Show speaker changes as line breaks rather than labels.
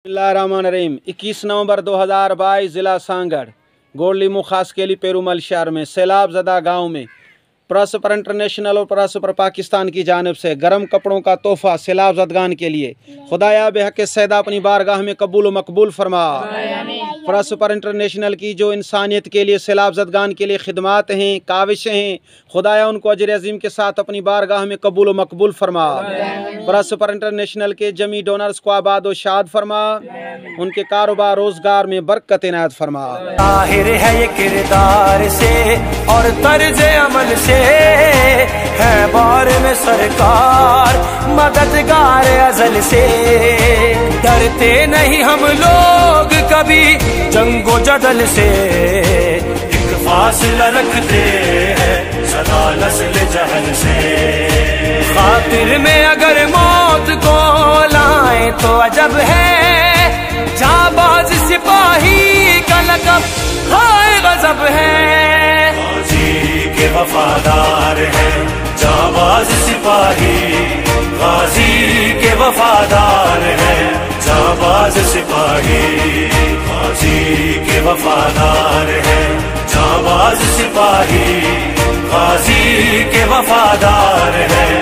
बिस्मिल्लाहिर्रहमानिर्रहीम 21 नवंबर 2022 ज़िला सांगड़ गोड़लीमू खास केली पेरूमल शहर में सैलाब ज़दा गाँव में प्रेस पर इंटरनेशनल और प्रेस पर पाकिस्तान की जानिब से गर्म कपड़ों का तोहफा सैलाब ज़दगान के लिए खुदाया बेहक़ सैदा अपनी बारगाह में कबूल व मकबूल फरमा। प्रेस पर इंटरनेशनल की जो इंसानियत के लिए सैलाब ज़दगान के लिए खिदमात हैं, काविशें हैं, खुदाया उनको अजर अज़ीम के साथ अपनी बारगाह में कबूल व मकबूल फरमा। प्रेस पर इंटरनेशनल के जमी डोनर्स को आबाद व शाद फरमा, उनके कारोबार रोजगार में बरकत इनायत फरमा।
ताहिर है ये किरदार से और तर्ज अमल से है बार में सरकार मददगार अज़ल से। डरते नहीं हम लोग कभी जंगो जदल से, एक फासला रखते हैं सदा नस्ल जहल से। खातिर में अगर मौत को लाए तो अजब है, जाबाज सिपाही का लक़ब हाय गज़ब है। गाज़ी के वफादार हैं जाबाज सिपाही, गाज़ी के वफादार हैं जाबाज सिपाही, गाज़ी के वफादार हैं जाबाज सिपाही, गाज़ी के वफादार हैं